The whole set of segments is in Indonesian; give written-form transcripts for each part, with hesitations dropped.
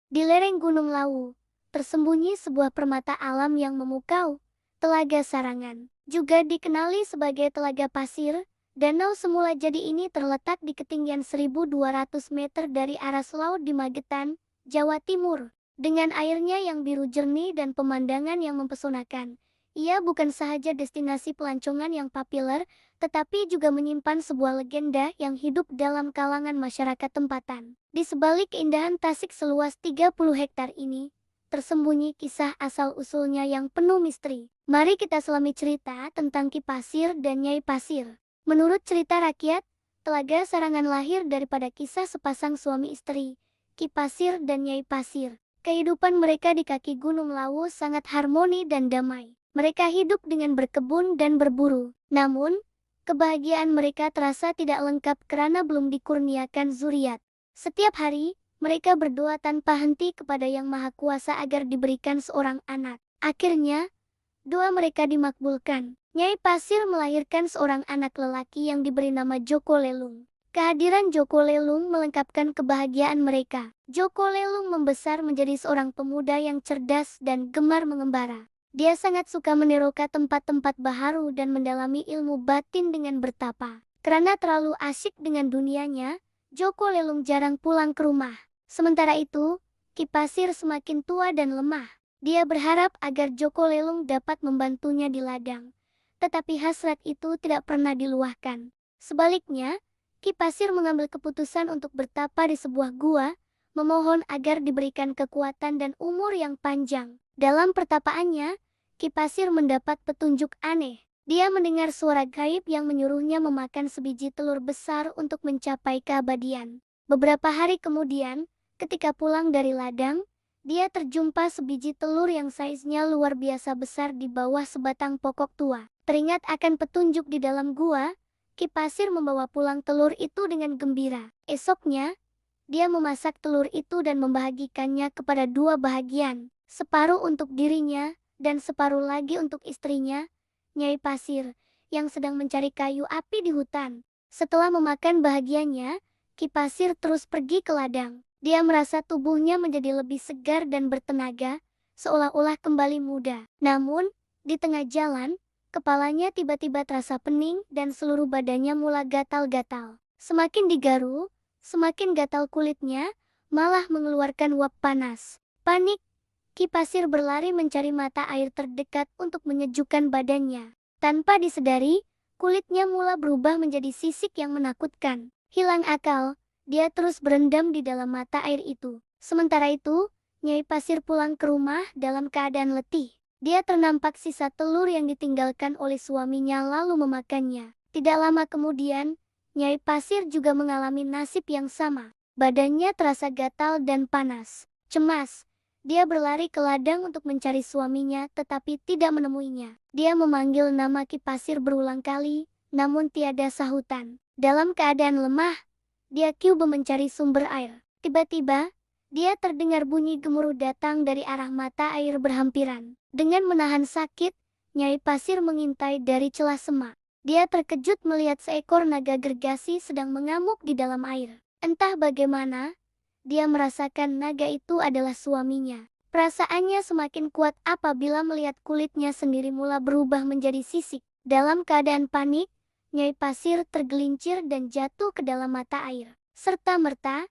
Di lereng Gunung Lawu, tersembunyi sebuah permata alam yang memukau, Telaga Sarangan. Juga dikenali sebagai Telaga Pasir, danau semula jadi ini terletak di ketinggian 1.200 meter dari aras laut di Magetan, Jawa Timur. Dengan airnya yang biru jernih dan pemandangan yang mempesonakan, ia bukan sahaja destinasi pelancongan yang populer, tetapi juga menyimpan sebuah legenda yang hidup dalam kalangan masyarakat tempatan. Di sebalik keindahan Tasik seluas 30 hektar ini, tersembunyi kisah asal-usulnya yang penuh misteri. Mari kita selami cerita tentang Ki Pasir dan Nyai Pasir. Menurut cerita rakyat, Telaga Sarangan lahir daripada kisah sepasang suami istri, Ki Pasir dan Nyai Pasir. Kehidupan mereka di kaki Gunung Lawu sangat harmoni dan damai. Mereka hidup dengan berkebun dan berburu. Namun, kebahagiaan mereka terasa tidak lengkap karena belum dikurniakan zuriat. Setiap hari, mereka berdoa tanpa henti kepada Yang Maha Kuasa agar diberikan seorang anak. Akhirnya, doa mereka dimakbulkan. Nyai Pasir melahirkan seorang anak lelaki yang diberi nama Joko Lelung. Kehadiran Joko Lelung melengkapkan kebahagiaan mereka. Joko Lelung membesar menjadi seorang pemuda yang cerdas dan gemar mengembara. Dia sangat suka meneroka tempat-tempat baharu dan mendalami ilmu batin dengan bertapa. Karena terlalu asyik dengan dunianya, Joko Lelung jarang pulang ke rumah. Sementara itu, Ki Pasir semakin tua dan lemah. Dia berharap agar Joko Lelung dapat membantunya di ladang. Tetapi hasrat itu tidak pernah diluahkan. Sebaliknya, Ki Pasir mengambil keputusan untuk bertapa di sebuah gua, memohon agar diberikan kekuatan dan umur yang panjang. Dalam pertapaannya, Ki Pasir mendapat petunjuk aneh. Dia mendengar suara gaib yang menyuruhnya memakan sebiji telur besar untuk mencapai keabadian. Beberapa hari kemudian, ketika pulang dari ladang, dia terjumpa sebiji telur yang saiznya luar biasa besar di bawah sebatang pokok tua. Teringat akan petunjuk di dalam gua, Ki Pasir membawa pulang telur itu dengan gembira. Esoknya, dia memasak telur itu dan membagikannya kepada dua bahagian, separuh untuk dirinya, dan separuh lagi untuk istrinya, Nyai Pasir, yang sedang mencari kayu api di hutan. Setelah memakan bahagiannya, Ki Pasir terus pergi ke ladang. Dia merasa tubuhnya menjadi lebih segar dan bertenaga, seolah-olah kembali muda. Namun, di tengah jalan, kepalanya tiba-tiba terasa pening dan seluruh badannya mula gatal-gatal. Semakin digaru, semakin gatal kulitnya, malah mengeluarkan uap panas. Panik, Ki Pasir berlari mencari mata air terdekat untuk menyejukkan badannya. Tanpa disadari, kulitnya mula berubah menjadi sisik yang menakutkan. Hilang akal, dia terus berendam di dalam mata air itu. Sementara itu, Nyai Pasir pulang ke rumah dalam keadaan letih. Dia ternampak sisa telur yang ditinggalkan oleh suaminya lalu memakannya. Tidak lama kemudian, Nyai Pasir juga mengalami nasib yang sama. Badannya terasa gatal dan panas. Cemas, dia berlari ke ladang untuk mencari suaminya tetapi tidak menemuinya. Dia memanggil nama Ki Pasir berulang kali, namun tiada sahutan. Dalam keadaan lemah, dia coba mencari sumber air. Tiba-tiba, dia terdengar bunyi gemuruh datang dari arah mata air berhampiran. Dengan menahan sakit, Nyai Pasir mengintai dari celah semak. Dia terkejut melihat seekor naga gergasi sedang mengamuk di dalam air. Entah bagaimana, dia merasakan naga itu adalah suaminya. Perasaannya semakin kuat apabila melihat kulitnya sendiri mula berubah menjadi sisik. Dalam keadaan panik, Nyai Pasir tergelincir dan jatuh ke dalam mata air. Serta-merta,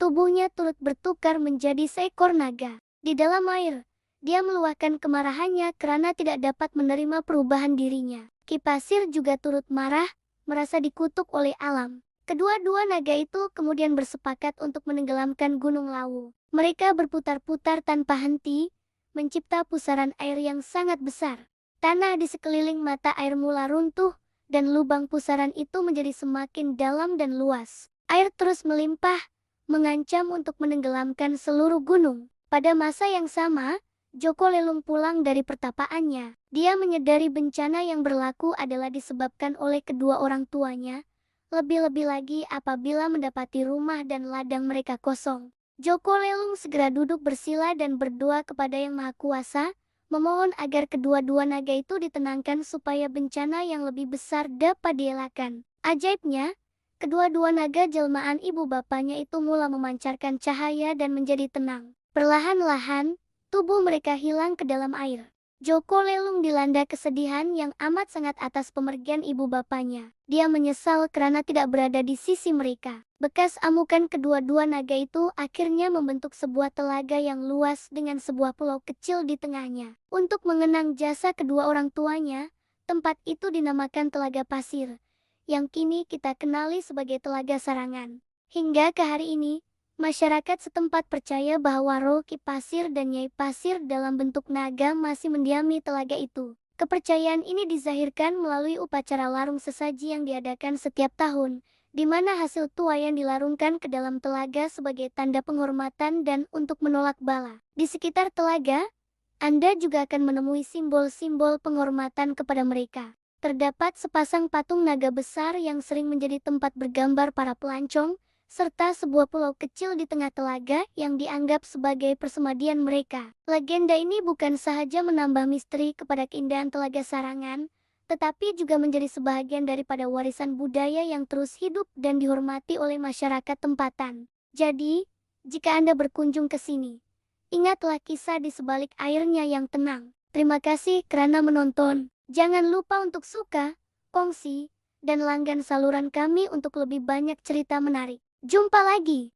tubuhnya turut bertukar menjadi seekor naga. Di dalam air, dia meluahkan kemarahannya karena tidak dapat menerima perubahan dirinya. Ki Pasir juga turut marah, merasa dikutuk oleh alam. Kedua-dua naga itu kemudian bersepakat untuk menenggelamkan Gunung Lawu. Mereka berputar-putar tanpa henti, mencipta pusaran air yang sangat besar. Tanah di sekeliling mata air mula runtuh, dan lubang pusaran itu menjadi semakin dalam dan luas. Air terus melimpah, mengancam untuk menenggelamkan seluruh gunung. Pada masa yang sama, Joko Lelung pulang dari pertapaannya. Dia menyadari bencana yang berlaku adalah disebabkan oleh kedua orang tuanya. Lebih-lebih lagi apabila mendapati rumah dan ladang mereka kosong. Joko Lelung segera duduk bersila dan berdoa kepada Yang Maha Kuasa, memohon agar kedua-dua naga itu ditenangkan supaya bencana yang lebih besar dapat dielakkan. Ajaibnya, kedua-dua naga jelmaan ibu bapanya itu mula memancarkan cahaya dan menjadi tenang. Perlahan-lahan, tubuh mereka hilang ke dalam air. Joko Lelung dilanda kesedihan yang amat sangat atas pemergian ibu bapaknya. Dia menyesal karena tidak berada di sisi mereka. Bekas amukan kedua-dua naga itu akhirnya membentuk sebuah telaga yang luas dengan sebuah pulau kecil di tengahnya. Untuk mengenang jasa kedua orang tuanya, tempat itu dinamakan Telaga Pasir, yang kini kita kenali sebagai Telaga Sarangan. Hingga ke hari ini, masyarakat setempat percaya bahwa roh Ki Pasir dan Nyai Pasir dalam bentuk naga masih mendiami telaga itu. Kepercayaan ini dizahirkan melalui upacara larung sesaji yang diadakan setiap tahun, di mana hasil tuaian dilarungkan ke dalam telaga sebagai tanda penghormatan dan untuk menolak bala. Di sekitar telaga, Anda juga akan menemui simbol-simbol penghormatan kepada mereka. Terdapat sepasang patung naga besar yang sering menjadi tempat bergambar para pelancong, serta sebuah pulau kecil di tengah telaga yang dianggap sebagai persemadian mereka. Legenda ini bukan sahaja menambah misteri kepada keindahan Telaga Sarangan, tetapi juga menjadi sebahagian daripada warisan budaya yang terus hidup dan dihormati oleh masyarakat tempatan. Jadi, jika Anda berkunjung ke sini, ingatlah kisah di sebalik airnya yang tenang. Terima kasih karena menonton. Jangan lupa untuk suka, kongsi, dan langgan saluran kami untuk lebih banyak cerita menarik. Jumpa lagi!